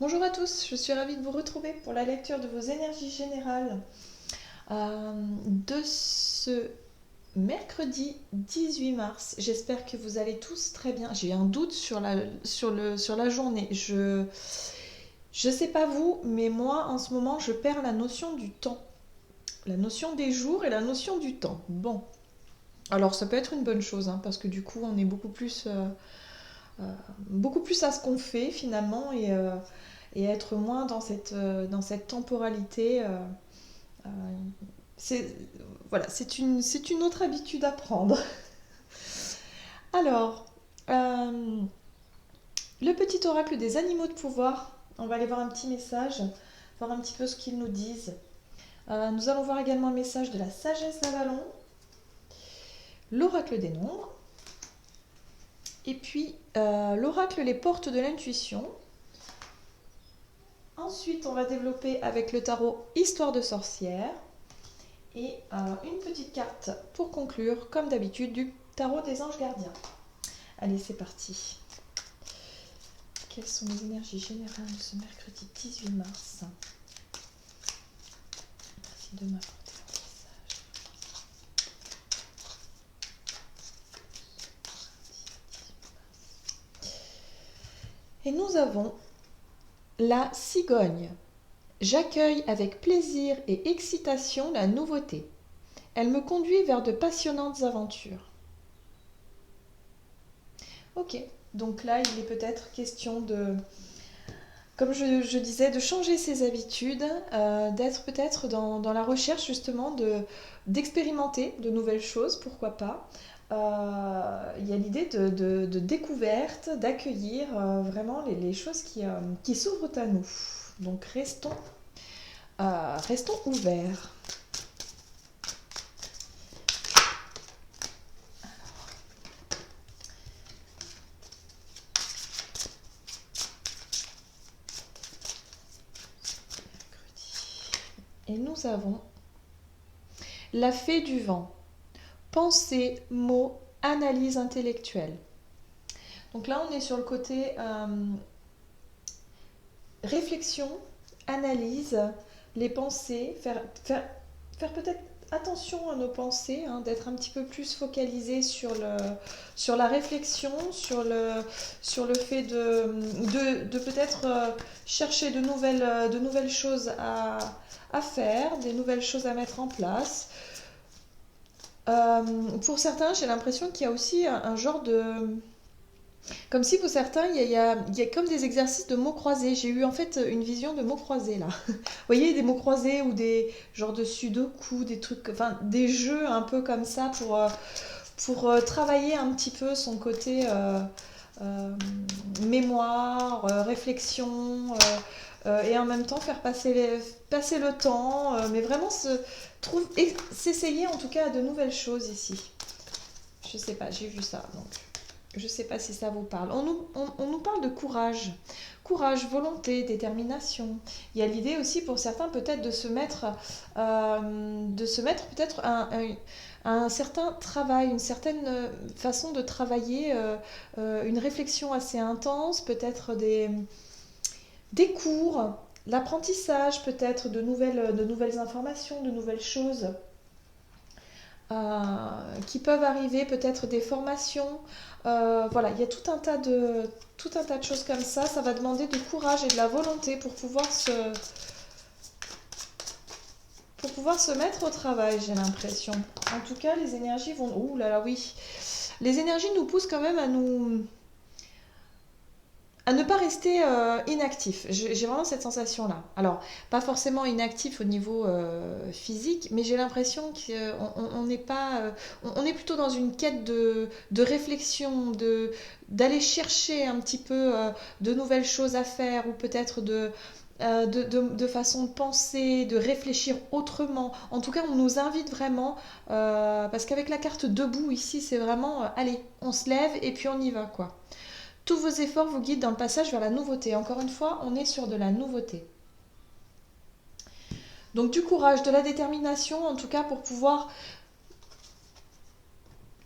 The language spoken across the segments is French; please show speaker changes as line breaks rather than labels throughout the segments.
Bonjour à tous, je suis ravie de vous retrouver pour la lecture de vos énergies générales de ce mercredi 18 mars. J'espère que vous allez tous très bien. J'ai un doute sur la journée. Je sais pas vous, mais moi en ce moment je perds la notion du temps. La notion des jours et la notion du temps. Bon, alors ça peut être une bonne chose, hein, parce que du coup on est euh, beaucoup plus à ce qu'on fait finalement et être moins dans cette temporalité. Euh, c'est voilà, c'est une autre habitude à prendre. Alors, euh, le petit oracle des animaux de pouvoir, on va aller voir un petit message, voir un petit peu ce qu'ils nous disent. Nous allons voir également un message de la sagesse d'Avalon, l'oracle des nombres, et puis l'oracle les portes de l'intuition. Ensuite, on va développer avec le tarot Histoire de sorcière. Et une petite carte pour conclure, comme d'habitude, du tarot des anges gardiens. Allez, c'est parti. Quelles sont les énergies générales de ce mercredi 18 mars? Merci de m'apporter un message. Et nous avons la cigogne. J'accueille avec plaisir et excitation la nouveauté. Elle me conduit vers de passionnantes aventures. Ok, donc là, il est peut-être question de, comme je disais, de changer ses habitudes, d'être peut-être dans la recherche justement d'expérimenter de nouvelles choses, pourquoi pas. Il y a l'idée de découverte, d'accueillir vraiment les choses qui s'ouvrent à nous. Donc restons ouverts. Et nous avons la fée du vent. Pensée, mots, analyse intellectuelle. Donc là, on est sur le côté réflexion, analyse, les pensées, faire peut-être attention à nos pensées, hein, d'être un petit peu plus focalisé sur la réflexion, sur le fait de peut-être chercher de nouvelles choses à faire, des nouvelles choses à mettre en place. Pour certains, j'ai l'impression qu'il y a aussi un genre de, comme si pour certains, il y a comme des exercices de mots croisés. J'ai eu en fait une vision de mots croisés là. Vous voyez, des mots croisés ou des genres de sudoku, des trucs, enfin des jeux un peu comme ça pour travailler un petit peu son côté euh, mémoire, réflexion, et en même temps faire passer le temps, mais vraiment s'essayer en tout cas à de nouvelles choses ici. Je sais pas, j'ai vu ça donc. Je ne sais pas si ça vous parle. On nous parle de courage. Courage, volonté, détermination. Il y a l'idée aussi pour certains peut-être de se mettre peut-être un certain travail, une certaine façon de travailler, une réflexion assez intense, peut-être des cours, l'apprentissage peut-être de nouvelles informations, de nouvelles choses qui peuvent arriver, peut-être des formations. Voilà, il y a tout un tas de choses comme ça. Ça va demander du courage et de la volonté pour pouvoir se mettre au travail, j'ai l'impression. En tout cas, les énergies vont... Ouh là là, oui. Les énergies nous poussent quand même à ne pas rester inactif. J'ai vraiment cette sensation-là. Alors, pas forcément inactif au niveau physique, mais j'ai l'impression qu'on n'est pas, on est plutôt dans une quête de réflexion, d'aller chercher un petit peu de nouvelles choses à faire, ou peut-être de façon de penser, de réfléchir autrement. En tout cas, on nous invite vraiment, parce qu'avec la carte debout ici, c'est vraiment, allez, on se lève et puis on y va, quoi. Tous vos efforts vous guident dans le passage vers la nouveauté. Encore une fois, on est sur de la nouveauté. Donc du courage, de la détermination, en tout cas pour pouvoir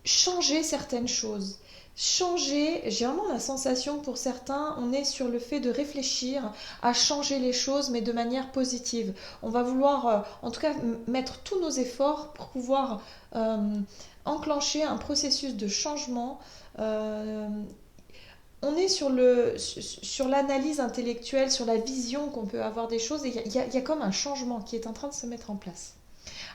changer certaines choses. changer, j'ai vraiment la sensation que pour certains, on est sur le fait de réfléchir à changer les choses, mais de manière positive. On va vouloir, en tout cas, mettre tous nos efforts pour pouvoir euh, enclencher un processus de changement. Euh, on est sur l'analyse intellectuelle, sur la vision qu'on peut avoir des choses, et il y a comme un changement qui est en train de se mettre en place.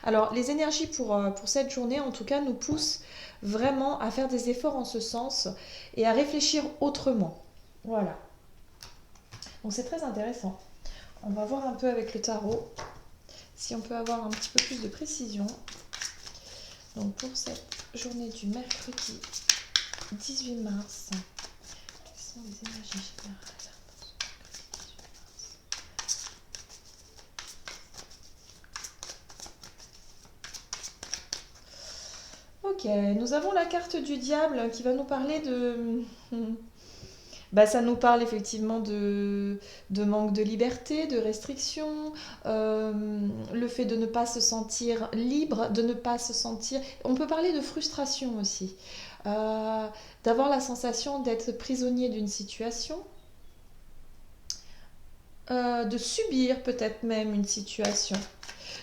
Alors, les énergies pour cette journée, en tout cas, nous poussent vraiment à faire des efforts en ce sens et à réfléchir autrement. Voilà. Donc, c'est très intéressant. On va voir un peu avec le tarot si on peut avoir un petit peu plus de précision. Donc, pour cette journée du mercredi 18 mars, quelles sont les énergies générales? Ok, nous avons la carte du diable qui va nous parler de... Bah, ça nous parle effectivement de manque de liberté, de restriction, le fait de ne pas se sentir libre, de ne pas se sentir... On peut parler de frustration aussi, euh, d'avoir la sensation d'être prisonnier d'une situation, de subir peut-être même une situation.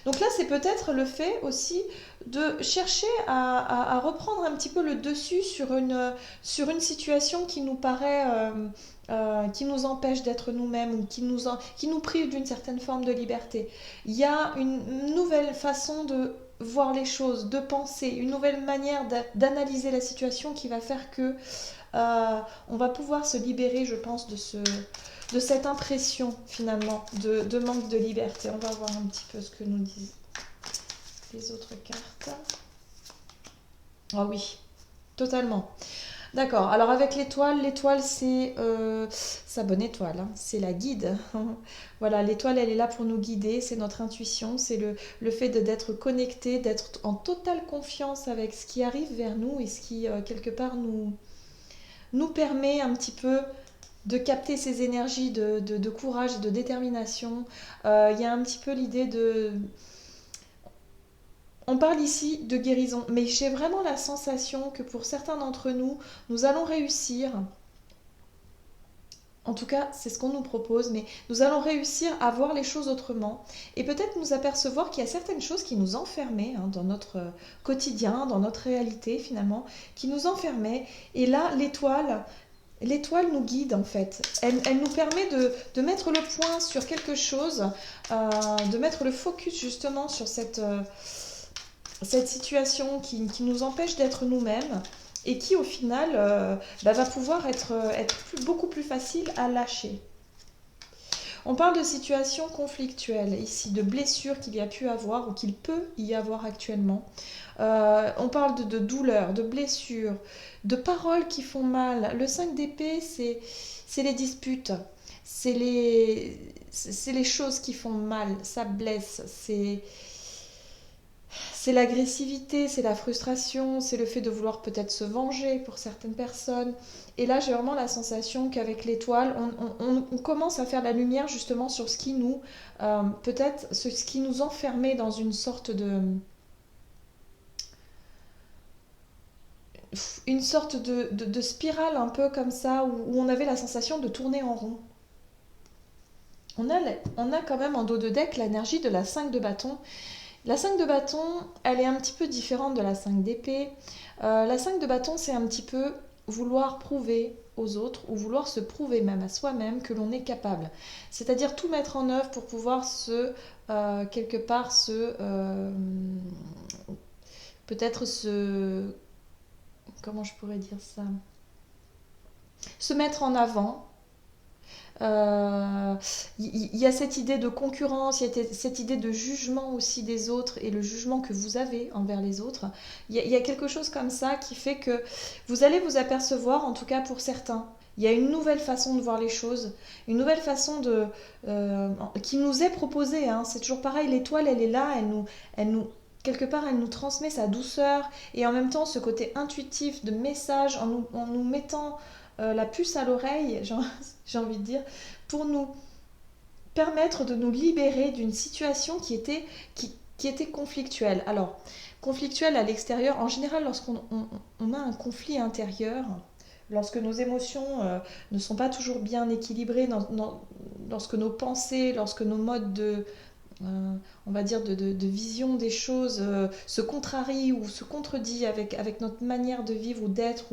Donc là, c'est peut-être le fait aussi de chercher à reprendre un petit peu le dessus sur une situation qui nous paraît, qui nous empêche d'être nous-mêmes ou qui nous prive d'une certaine forme de liberté. Il y a une nouvelle façon de voir les choses, de penser, une nouvelle manière d'analyser la situation qui va faire que on va pouvoir se libérer, je pense, de cette impression finalement de manque de liberté. On va voir un petit peu ce que nous disent les autres cartes. Ah oui, totalement. D'accord, alors avec l'étoile c'est sa bonne étoile, hein, c'est la guide. Voilà, l'étoile elle est là pour nous guider, c'est notre intuition, c'est le fait d'être connecté, d'être en totale confiance avec ce qui arrive vers nous et ce qui quelque part nous permet un petit peu de capter ces énergies de courage et de détermination. Il y a un petit peu l'idée de... On parle ici de guérison, mais j'ai vraiment la sensation que pour certains d'entre nous, nous allons réussir, en tout cas c'est ce qu'on nous propose, mais nous allons réussir à voir les choses autrement et peut-être nous apercevoir qu'il y a certaines choses qui nous enfermaient hein, dans notre quotidien, dans notre réalité finalement, qui nous enfermaient. Et là, l'étoile nous guide en fait. Elle nous permet de mettre le point sur quelque chose, de mettre le focus justement sur cette situation qui nous empêche d'être nous-mêmes et qui au final va pouvoir être beaucoup plus facile à lâcher. On parle de situations conflictuelles ici, de blessures qu'il y a pu avoir ou qu'il peut y avoir actuellement. On parle de douleurs, de blessures, de paroles qui font mal. Le 5 d'épée, c'est les disputes, c'est les choses qui font mal, ça blesse, c'est l'agressivité, c'est la frustration, c'est le fait de vouloir peut-être se venger pour certaines personnes. Et là, j'ai vraiment la sensation qu'avec l'étoile, on commence à faire la lumière justement sur ce qui nous, peut-être ce qui nous enfermait dans une sorte de spirale un peu comme ça, où on avait la sensation de tourner en rond. On a quand même en dos de deck l'énergie de la 5 de bâton. La 5 de bâton, elle est un petit peu différente de la 5 d'épée. La 5 de bâton, c'est un petit peu vouloir prouver aux autres ou vouloir se prouver même à soi-même que l'on est capable. C'est-à-dire tout mettre en œuvre pour pouvoir quelque part peut-être comment je pourrais dire ça, se mettre en avant. Il y a cette idée de concurrence, il y a cette idée de jugement aussi des autres et le jugement que vous avez envers les autres. Il y a quelque chose comme ça qui fait que vous allez vous apercevoir, en tout cas pour certains, il y a une nouvelle façon de voir les choses, une nouvelle façon qui nous est proposée. Hein. C'est toujours pareil, l'étoile, elle est là, quelque part, elle nous transmet sa douceur et en même temps ce côté intuitif de message en nous mettant la puce à l'oreille, j'ai envie de dire, pour nous permettre de nous libérer d'une situation qui était conflictuelle. Alors, conflictuelle à l'extérieur, en général, lorsqu'on a un conflit intérieur, lorsque nos émotions ne sont pas toujours bien équilibrées, lorsque nos pensées, lorsque nos modes on va dire, de vision des choses se contrarient ou se contredit avec notre manière de vivre ou d'être.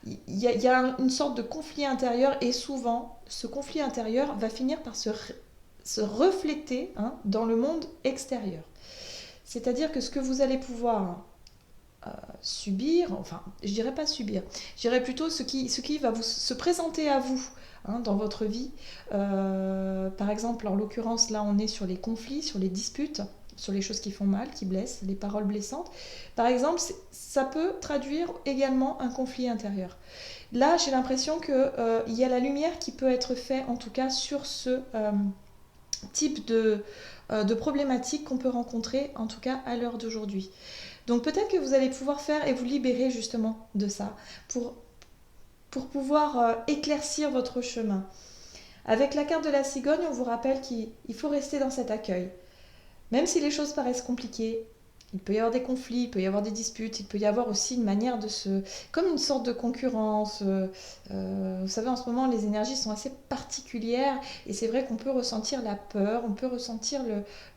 Il y a une sorte de conflit intérieur et souvent, ce conflit intérieur va finir par se refléter dans le monde extérieur. C'est-à-dire que ce que vous allez pouvoir subir, enfin, je dirais pas subir, je dirais plutôt ce qui va se présenter à vous dans votre vie. Par exemple, en l'occurrence, là, on est sur les conflits, sur les disputes, sur les choses qui font mal, qui blessent, les paroles blessantes. Par exemple, ça peut traduire également un conflit intérieur. Là, j'ai l'impression qu'il y a la lumière qui peut être faite, en tout cas, sur ce type de problématique qu'on peut rencontrer, en tout cas à l'heure d'aujourd'hui. Donc peut-être que vous allez pouvoir faire et vous libérer justement de ça pour pouvoir éclaircir votre chemin. Avec la carte de la cigogne, on vous rappelle qu'il faut rester dans cet accueil. Même si les choses paraissent compliquées, il peut y avoir des conflits, il peut y avoir des disputes, il peut y avoir aussi une manière de comme une sorte de concurrence. Vous savez, en ce moment, les énergies sont assez particulières et c'est vrai qu'on peut ressentir la peur, on peut ressentir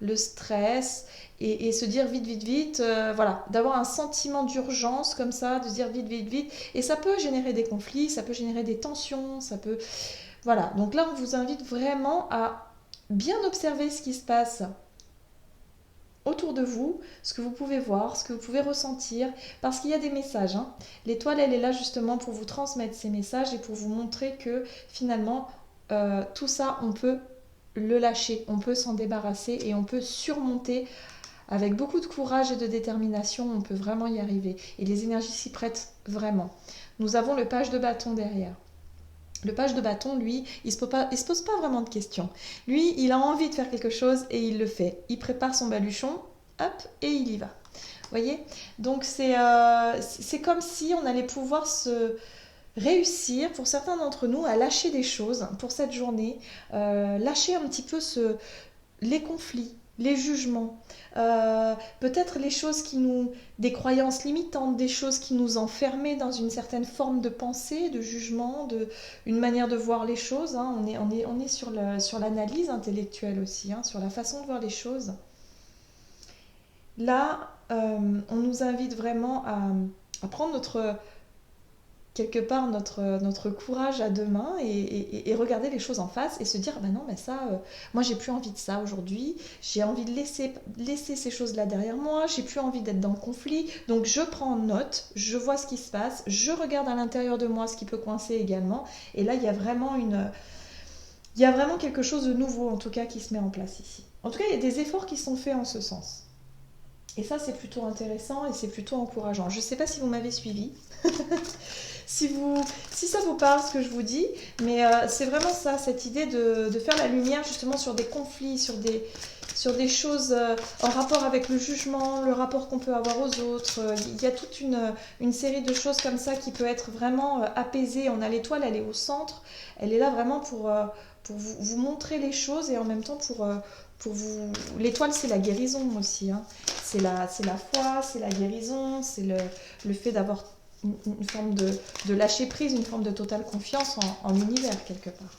le stress et se dire vite, vite, vite, voilà, d'avoir un sentiment d'urgence comme ça, de se dire vite, vite, vite. Et ça peut générer des conflits, ça peut générer des tensions, ça peut... Voilà, donc là, on vous invite vraiment à bien observer ce qui se passe autour de vous, ce que vous pouvez voir, ce que vous pouvez ressentir, parce qu'il y a des messages. L'étoile, elle est là justement pour vous transmettre ces messages et pour vous montrer que finalement, tout ça, on peut le lâcher, on peut s'en débarrasser et on peut surmonter avec beaucoup de courage et de détermination, on peut vraiment y arriver. Et les énergies s'y prêtent vraiment. Nous avons le page de bâton derrière. Le page de bâton, lui, il se pose pas vraiment de questions. Lui, il a envie de faire quelque chose et il le fait. Il prépare son baluchon, hop, et il y va. Vous voyez? Donc c'est comme si on allait pouvoir se réussir, pour certains d'entre nous, à lâcher des choses pour cette journée, lâcher un petit peu les conflits, les jugements, peut-être les choses des croyances limitantes, des choses qui nous enfermaient dans une certaine forme de pensée, de jugement, une manière de voir les choses. On est sur l'analyse intellectuelle aussi, sur la façon de voir les choses. Là, on nous invite vraiment à prendre quelque part notre courage à deux mains et regarder les choses en face et se dire non mais ça moi j'ai plus envie de ça aujourd'hui, j'ai envie de laisser ces choses là derrière moi, j'ai plus envie d'être dans le conflit, donc je prends note, je vois ce qui se passe, je regarde à l'intérieur de moi ce qui peut coincer également, et là il y a vraiment quelque chose de nouveau en tout cas qui se met en place ici. En tout cas il y a des efforts qui sont faits en ce sens. Et ça, c'est plutôt intéressant et c'est plutôt encourageant. Je ne sais pas si vous m'avez suivi, si ça vous parle ce que je vous dis, mais c'est vraiment ça, cette idée de faire la lumière justement sur des conflits, sur des choses en rapport avec le jugement, le rapport qu'on peut avoir aux autres. Il y a toute une série de choses comme ça qui peut être vraiment apaisée. On a l'étoile, elle est au centre, elle est là vraiment pour vous montrer les choses et en même temps pour vous... L'étoile, c'est la guérison aussi. C'est la foi, c'est la guérison, c'est le fait d'avoir une forme de lâcher prise, une forme de totale confiance en l'univers quelque part.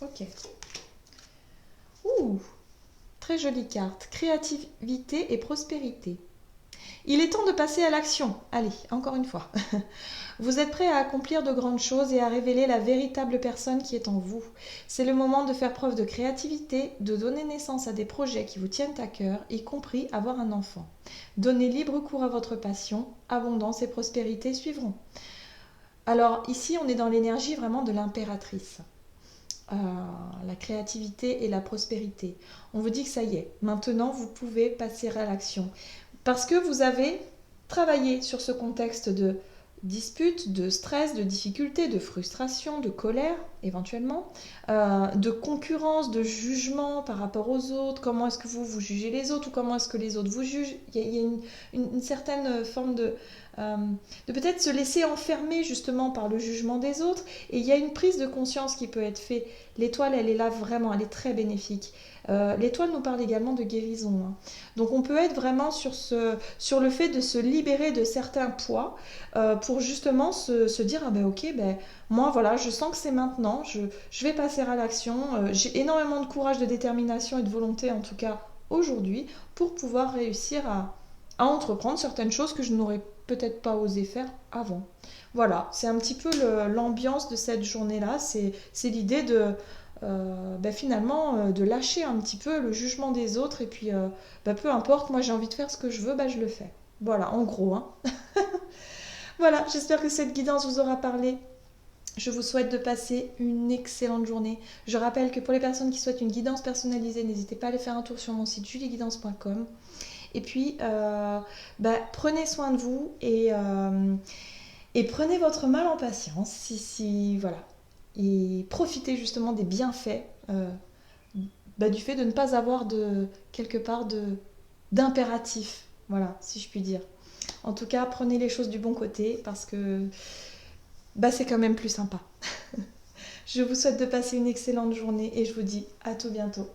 Ok. Très jolie carte. Créativité et prospérité. Il est temps de passer à l'action. Allez, encore une fois. Vous êtes prêt à accomplir de grandes choses et à révéler la véritable personne qui est en vous. C'est le moment de faire preuve de créativité, de donner naissance à des projets qui vous tiennent à cœur, y compris avoir un enfant. Donnez libre cours à votre passion, abondance et prospérité suivront. Alors ici, on est dans l'énergie vraiment de l'impératrice. La créativité et la prospérité. On vous dit que ça y est, maintenant vous pouvez passer à l'action. Parce que vous avez travaillé sur ce contexte de dispute, de stress, de difficulté, de frustration, de colère éventuellement, de concurrence, de jugement par rapport aux autres, comment est-ce que vous jugez les autres ou comment est-ce que les autres vous jugent. Il y a une certaine forme de peut-être se laisser enfermer justement par le jugement des autres. Et il y a une prise de conscience qui peut être faite. L'étoile, elle est là vraiment, elle est très bénéfique. L'étoile nous parle également de guérison, hein. Donc on peut être vraiment sur le fait de se libérer de certains poids pour justement se dire, ah ben ok, ben, moi voilà, je sens que c'est maintenant, je vais passer à l'action. J'ai énormément de courage, de détermination et de volonté en tout cas aujourd'hui pour pouvoir réussir à entreprendre certaines choses que je n'aurais peut-être pas osé faire avant. Voilà, c'est un petit peu l'ambiance de cette journée-là. C'est l'idée de ben finalement de lâcher un petit peu le jugement des autres et puis ben peu importe, moi j'ai envie de faire ce que je veux, ben je le fais. Voilà, en gros, hein. Voilà, j'espère que cette guidance vous aura parlé. Je vous souhaite de passer une excellente journée. Je rappelle que pour les personnes qui souhaitent une guidance personnalisée, n'hésitez pas à aller faire un tour sur mon site julieguidance.com. Et puis, bah, prenez soin de vous et prenez votre mal en patience. Voilà. Et profitez justement des bienfaits bah, du fait de ne pas avoir quelque part d'impératif. Voilà, si je puis dire. En tout cas, prenez les choses du bon côté parce que bah, c'est quand même plus sympa. Je vous souhaite de passer une excellente journée et je vous dis à tout bientôt.